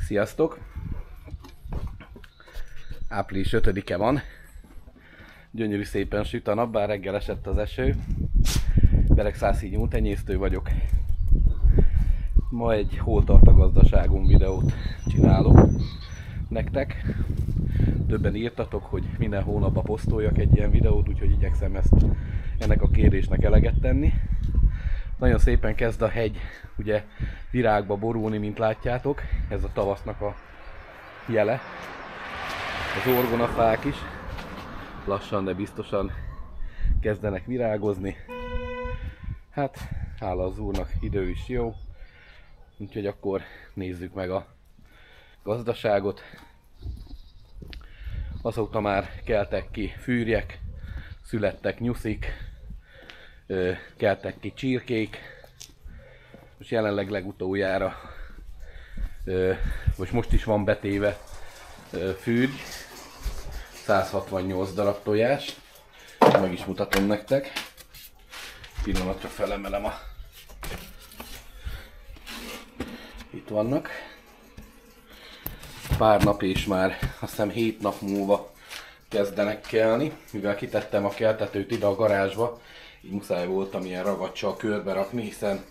Sziasztok! Április 5-e van. Gyönyörű szépen süt a nap, bár reggel esett az eső. Beregszászi nyúltenyésztő vagyok. Ma egy hol tart a gazdaságunk videót csinálok nektek. Többen írtatok, hogy minden hónapban posztoljak egy ilyen videót, úgyhogy igyekszem ennek a kérésnek eleget tenni. Nagyon szépen kezd a hegy ugye virágba borulni, mint látjátok. Ez a tavasznak a jele. Az orgonafák is lassan, de biztosan kezdenek virágozni. Hát, hála az Úrnak, idő is jó. Úgyhogy akkor nézzük meg a gazdaságot. Azóta már keltek ki fűrjek, születtek nyuszik, keltek ki csirkék. Most jelenleg legutoljára, most is van betéve fűrj, 168 darab tojás. Meg is mutatom nektek. Pillanatra felemelem itt vannak. Pár nap és már azt hiszem 7 nap múlva kezdenek kelni. Mivel kitettem a keltetőt ide a garázsba, így muszáj voltam ilyen ragacsal körbe rakni, hiszen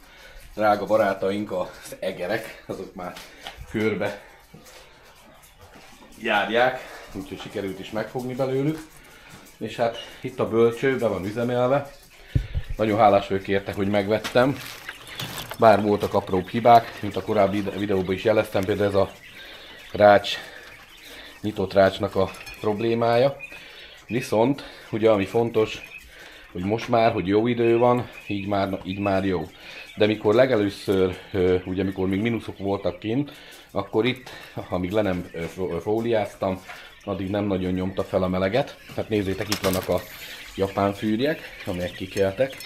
drága barátaink, az egerek, azok már körbe járják, úgyhogy sikerült is megfogni belőlük. És hát itt a bölcső be van üzemelve. Nagyon hálás vagyok érte, hogy megvettem. Bár voltak apróbb hibák, mint a korábbi videóban is jeleztem, például ez a rács, nyitott rácsnak a problémája. Viszont, ugye ami fontos, hogy most már, hogy jó idő van, így már jó. De mikor legelőször, ugye mikor még mínuszok voltak kint, akkor itt, amíg le nem fóliáztam, addig nem nagyon nyomta fel a meleget. Hát nézzétek, itt vannak a japán fűrjek, amelyek kikeltek.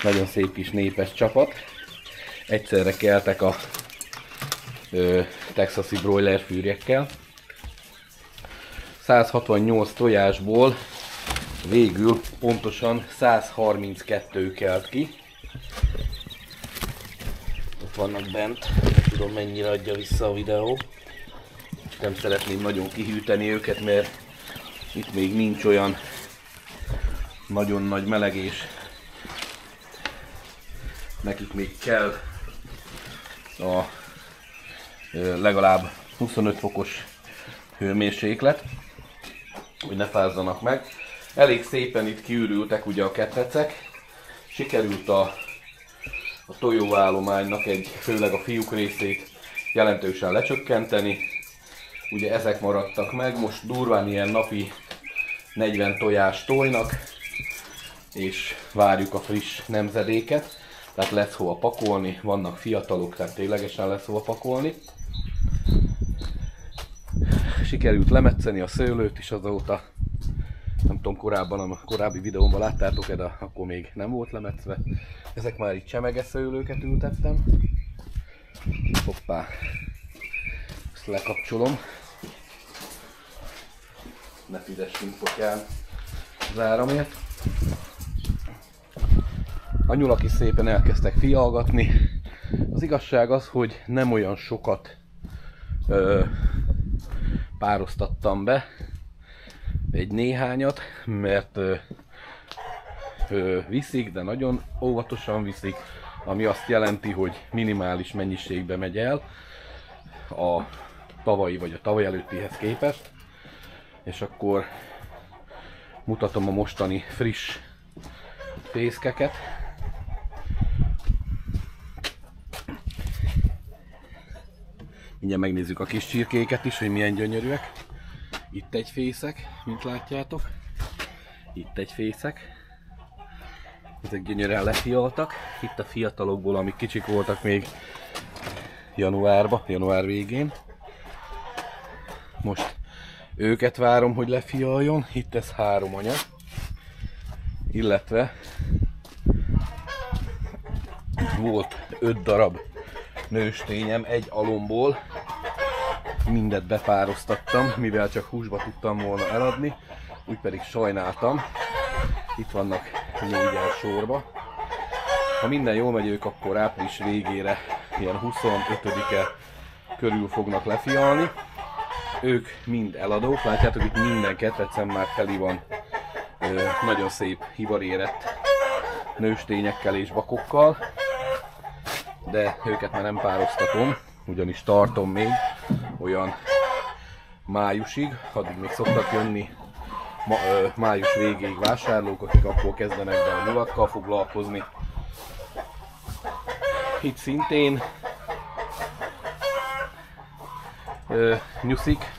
Nagyon szép kis népes csapat. Egyszerre keltek a texasi broiler fűrjekkel. 168 tojásból végül pontosan 132 kelt ki. Ott vannak bent, nem tudom mennyire adja vissza a videó. Nem szeretném nagyon kihűteni őket, mert itt még nincs olyan nagyon nagy meleg, és nekik még kell a legalább 25 fokos hőmérséklet, hogy ne fázzanak meg. Elég szépen itt kiürültek ugye a ketrecek. Sikerült a tojóállománynak főleg a fiúk részét jelentősen lecsökkenteni. Ugye ezek maradtak meg, most durván ilyen napi 40 tojás tojnak, és várjuk a friss nemzedéket. Tehát lesz hova pakolni, vannak fiatalok, tehát ténylegesen lesz hova pakolni. Sikerült lemetszeni a szőlőt is azóta. Nem tudom, korábban, a korábbi videómban láttátok-e, de akkor még nem volt lemetszve. Ezek már itt csemege szőlőket ültettem. Hoppá! Ezt lekapcsolom. Ne fizessünk potyán az áramért. A nyulak is szépen elkezdtek fialgatni. Az igazság az, hogy nem olyan sokat pároztattam be, egy néhányat, mert viszik, de nagyon óvatosan viszik, ami azt jelenti, hogy minimális mennyiségbe megy el a tavalyi vagy a tavaly előttihez képest. És akkor mutatom a mostani friss fészkeket. Mindjárt megnézzük a kis csirkéket is, hogy milyen gyönyörűek. Itt egy fészek, mint látjátok. Itt egy fészek. Ezek gyönyörűen lefialtak. Itt a fiatalokból, amik kicsik voltak még január végén. Most őket várom, hogy lefialjon. Itt ez 3 anya. Illetve volt 5 darab nőstényem egy alomból. Mindet bepároztattam, mivel csak húsba tudtam volna eladni, úgy pedig sajnáltam. Itt vannak 4-el sorba. Ha minden jól megy, ők akkor április végére, ilyen 25-e körül fognak lefialni. Ők mind eladók, látjátok, itt minden ketrecem már teli van nagyon szép hivarérett nőstényekkel és bakokkal, de őket már nem pároztatom, ugyanis tartom még olyan májusig, addig még szoktak jönni május végéig vásárlók, akik akkor kezdenek be a nyulakkal foglalkozni. Itt szintén nyuszik,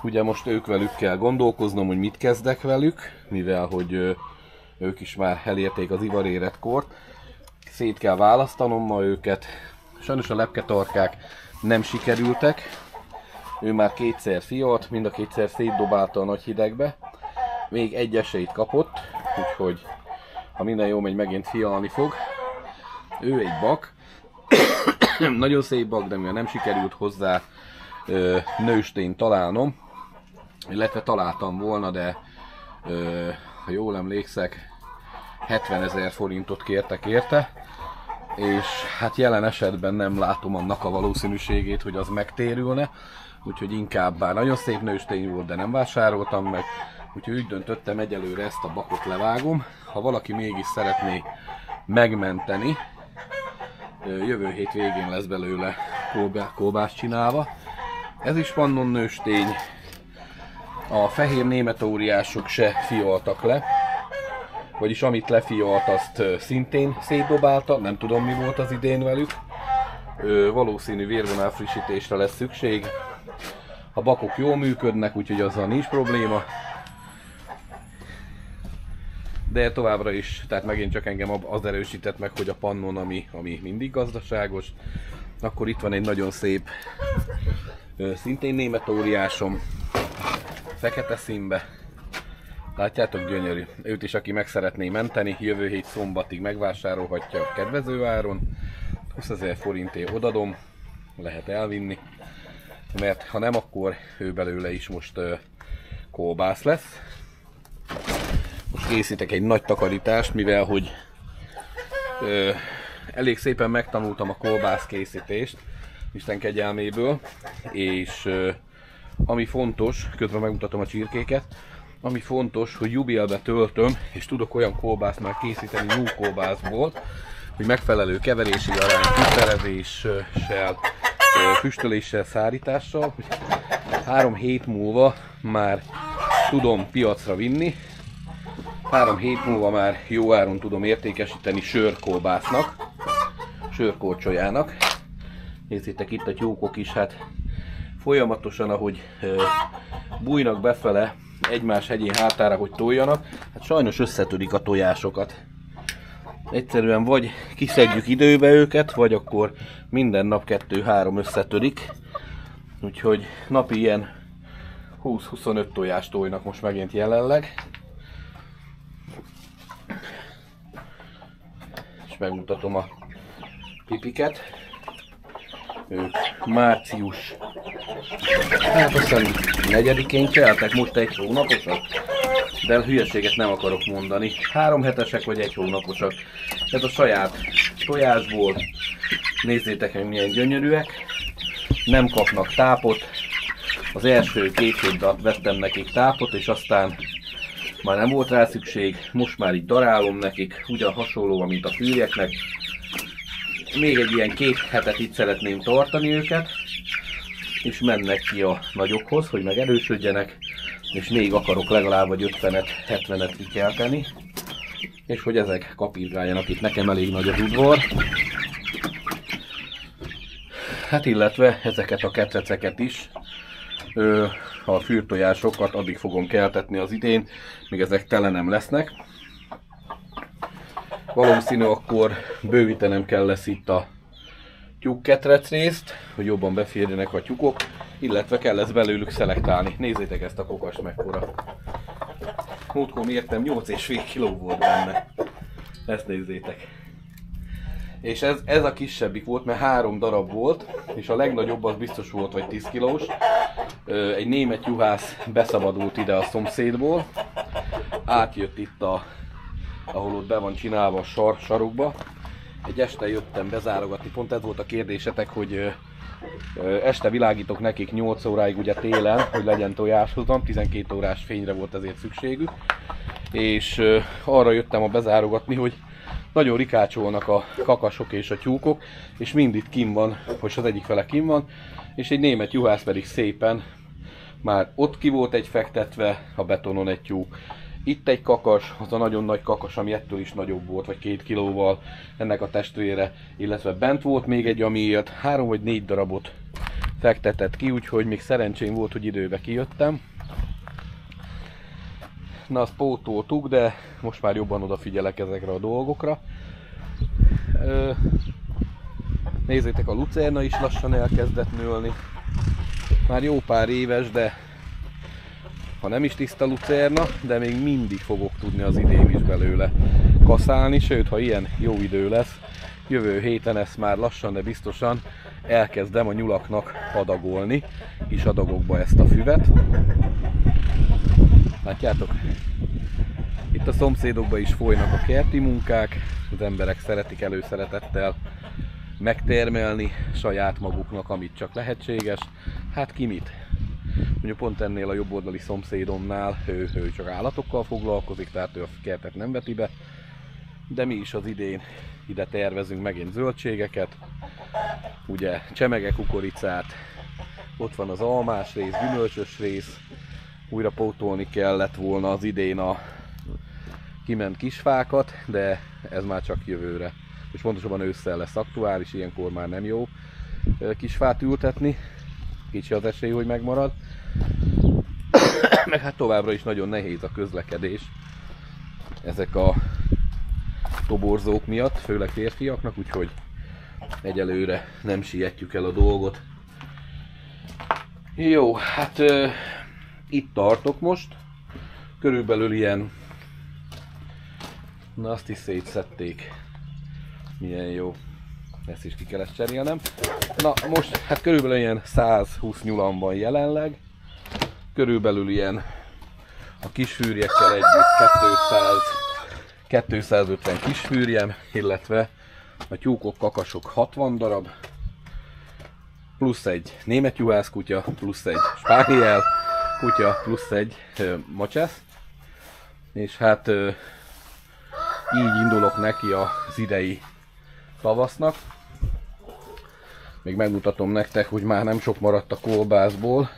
ugye most ők velük kell gondolkoznom, hogy mit kezdek velük, mivel hogy ők is már elérték az ivarérett kort. Szét kell választanom ma őket. Sajnos a lepketarkák nem sikerültek. Ő már kétszer fialt, mind a kétszer szétdobálta a nagy hidegbe. Még egy esélyt kapott, úgyhogy ha minden jó megy, megint fialni fog. Ő egy bak. Nagyon szép bak, de mivel nem sikerült hozzá nőstényt találnom, illetve találtam volna, de ha jól emlékszek, 70 000 forintot kértek érte, és hát jelen esetben nem látom annak a valószínűségét, hogy az megtérülne, úgyhogy inkább, bár nagyon szép nőstény volt, de nem vásároltam meg, úgyhogy úgy döntöttem, egyelőre ezt a bakot levágom. Ha valaki mégis szeretné megmenteni, jövő hét végén lesz belőle kolbász csinálva. Ez is pannon nőstény. A fehér német óriások se fialtak le, vagyis amit lefialt, azt szintén szétdobálta, nem tudom mi volt az idén velük. Valószínű vérvonal frissítésre lesz szükség. A bakok jól működnek, úgyhogy azzal nincs probléma. De továbbra is, tehát megint csak engem az erősített meg, hogy a pannon, ami mindig gazdaságos. Akkor itt van egy nagyon szép, szintén német óriásom, fekete színbe. Látjátok, gyönyörű. Őt is, aki meg szeretné menteni, jövő hét szombatig megvásárolhatja kedvező áron. 20 000 forintért odadom, lehet elvinni. Mert ha nem, akkor ő belőle is most kolbász lesz. Most készítek egy nagy takarítást, mivel hogy elég szépen megtanultam a kolbász készítést, Isten kegyelméből, és ami fontos, közben megmutatom a csirkéket, ami fontos, hogy jubilbe töltöm, és tudok olyan kolbászt már készíteni nyúlkolbászból, hogy megfelelő keverési arány, füsterezéssel, füstöléssel, szárítással, hogy 3 hét múlva már tudom piacra vinni, 3 hét múlva már jó áron tudom értékesíteni sörkolbásznak, sörkorcsolyának. Nézzétek, itt a tyúkok is, hát folyamatosan, ahogy bújnak befele egymás hegyén hátára, hogy toljanak, hát sajnos összetörik a tojásokat. Egyszerűen vagy kiszedjük időbe őket, vagy akkor minden nap 2-3 összetörik. Úgyhogy napi ilyen 20-25 tojást tojnak most megint jelenleg. És megmutatom a pipiket. Ők március, hát azt hiszem 4-én keltek, most 1 hónaposak, de hülyeséget nem akarok mondani. 3 hetesek vagy 1 hónaposak. Ez a saját tojásból, nézzétek meg milyen gyönyörűek, nem kapnak tápot. Az első 2 hétben vettem nekik tápot, és aztán már nem volt rá szükség, most már így darálom nekik, ugyan hasonlóan, mint a fűrjeknek. Még egy ilyen 2 hetet itt szeretném tartani őket, és mennek ki a nagyokhoz, hogy megerősödjenek, és még akarok legalább vagy 50-et, 70-et kikelteni, és hogy ezek kapirgáljanak, itt nekem elég nagy az udvar. Hát illetve ezeket a ketreceket is, a fűrtojásokat addig fogom keltetni az idén, míg ezek tele nem lesznek. Valószínű akkor bővítenem kell lesz itt a tyúkketrec részt, hogy jobban beférjenek a tyúkok, illetve kell lesz belőlük szelektálni. Nézzétek ezt a kokast mekkora. Múltkor mértem, 8,5 kg volt benne. Ezt nézzétek. És ez a kisebbik volt, mert 3 darab volt, és a legnagyobb az biztos volt, vagy 10 kilós. Egy német juhász beszabadult ide a szomszédból, átjött itt ahol ott be van csinálva a sarokba, egy este jöttem bezárogatni, pont ez volt a kérdésetek, hogy este világítok nekik 8 óráig ugye télen, hogy legyen tojáshozam, 12 órás fényre volt ezért szükségük. És arra jöttem a bezárogatni, hogy nagyon rikácsolnak a kakasok és a tyúkok, és mind itt kim van, hogy az egyik fele kim van, és egy német juhász pedig szépen már ott ki volt egy fektetve a betonon egy tyúk. Itt egy kakas, az a nagyon nagy kakas, ami ettől is nagyobb volt, vagy 2 kilóval, ennek a testvére, illetve bent volt még egy, amiért 3 vagy 4 darabot fektetett ki, úgyhogy még szerencsém volt, hogy időbe kijöttem. Na, azt pótoltuk, de most már jobban odafigyelek ezekre a dolgokra. Nézzétek, a lucerna is lassan elkezdett nőni. Már jó pár éves, de ha nem is tiszta lucerna, de még mindig fogok tudni az idén is belőle kaszálni, sőt, ha ilyen jó idő lesz, jövő héten ezt már lassan, de biztosan elkezdem a nyulaknak adagolni, kis adagokba ezt a füvet. Látjátok? Itt a szomszédokban is folynak a kerti munkák, az emberek szeretik előszeretettel megtermelni saját maguknak, amit csak lehetséges. Hát ki mit? Mondjuk pont ennél a jobboldali szomszédomnál ő csak állatokkal foglalkozik, tehát ő a kertet nem veti be. De mi is az idén ide tervezünk megint zöldségeket. Ugye csemege kukoricát, ott van az almás rész, gyümölcsös rész. Újra pótolni kellett volna az idén a kiment kisfákat, de ez már csak jövőre. És pontosabban ősszel lesz aktuális, ilyenkor már nem jó kisfát ültetni. Kicsi az esély, hogy megmarad. Meg hát továbbra is nagyon nehéz a közlekedés ezek a toborzók miatt, főleg férfiaknak, úgyhogy egyelőre nem sietjük el a dolgot. Jó, hát itt tartok most. Körülbelül ilyen, na azt is szétszedték. Milyen jó. Ezt is ki kellett cserélnem. Na most hát körülbelül ilyen 120 nyulam van jelenleg. Körülbelül ilyen a kisfűrjekkel együtt 250 kisfűrjem, illetve a tyúkok, kakasok 60 darab, plusz egy német juhász kutya, plusz egy spániel kutya, plusz egy macsesz. És hát így indulok neki az idei tavasznak. Még megmutatom nektek, hogy már nem sok maradt a kolbászból.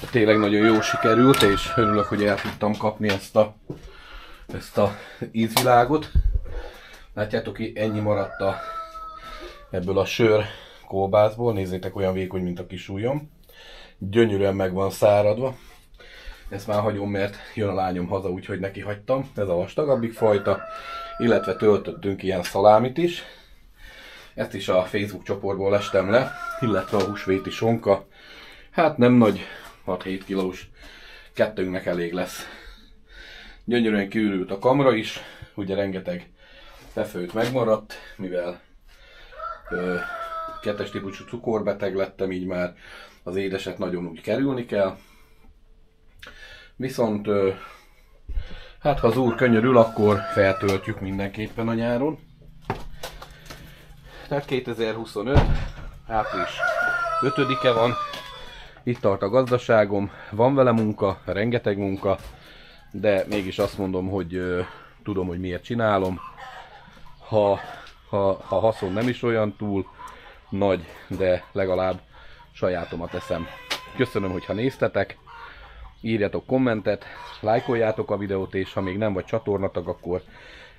De tényleg nagyon jó sikerült, és örülök, hogy el tudtam kapni ezt a ízvilágot. Látjátok, ennyi maradt ebből a sör kolbászból. Nézzétek, olyan vékony, mint a kis ujjam. Gyönyörűen meg van száradva. Ezt már hagyom, mert jön a lányom haza, úgyhogy neki hagytam. Ez a vastagabbik fajta. Illetve töltöttünk ilyen szalámit is. Ezt is a Facebook csoportból lestem le. Illetve a húsvéti sonka. Hát nem nagy, 6-7 kilós. Kettőnknek elég lesz. Gyönyörűen kiürült a kamra is. Ugye rengeteg befőtt megmaradt, mivel kettes típusú cukorbeteg lettem, így már az édeset nagyon úgy kerülni kell. Viszont hát ha az úr könyörül, akkor feltöltjük mindenképpen a nyáron. Tehát 2025. április 5-e van. Itt tart a gazdaságom, van vele munka, rengeteg munka, de mégis azt mondom, hogy tudom, hogy miért csinálom. Ha haszon nem is olyan túl nagy, de legalább sajátomat teszem. Köszönöm, hogyha néztetek, írjatok kommentet, lájkoljátok a videót, és ha még nem vagy csatornatag, akkor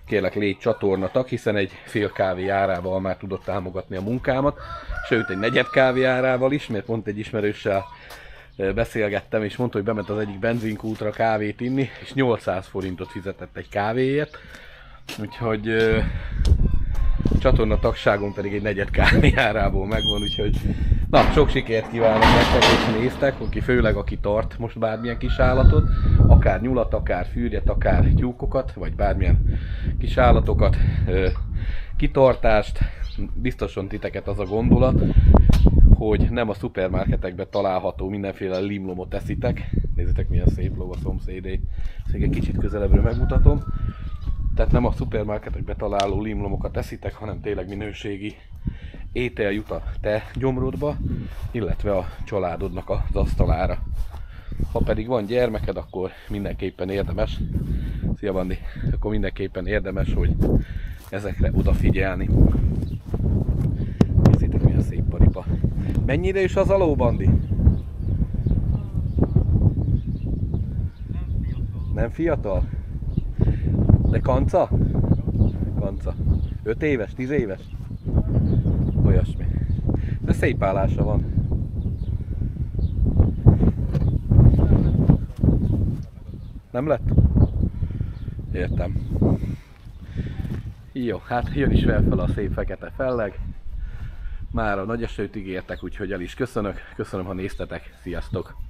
kérlek légy csatornatag, hiszen egy fél kávé árával már tudod támogatni a munkámat, sőt egy negyed kávé árával is, mert pont egy ismerőssel beszélgettem, és mondta, hogy bement az egyik benzinkútra kávét inni, és 800 forintot fizetett egy kávéért, úgyhogy csatornatagságom pedig egy negyed kávé árából megvan, úgyhogy na, sok sikert kívánok nektek, hogy néztek, főleg aki tart most bármilyen kis állatot, akár nyulat, akár fűrjet, akár tyúkokat, vagy bármilyen kis állatokat, kitartást. Biztosan titeket az a gondolat, hogy nem a szupermarketekben található mindenféle limlomot eszitek. Nézzétek, milyen szép ló a szomszédé. Ezt egy kicsit közelebbről megmutatom. Tehát nem a szupermarketekbe találó limlomokat eszitek, hanem tényleg minőségi étel jut a te gyomrodba, illetve a családodnak az asztalára. Ha pedig van gyermeked, akkor mindenképpen érdemes, szia Bandi, akkor mindenképpen érdemes, hogy ezekre odafigyelni. Nézzétek, milyen szép paripa. Mennyire is az aló, Bandi? Nem fiatal? De kanca? Kanca. 5 éves, 10 éves? Olyasmi. De szép állása van. Nem lett? Értem. Jó, hát jön is felfele a szép fekete felleg. Mára nagy esőt ígértek, úgyhogy el is köszönök. Köszönöm, ha néztetek. Sziasztok!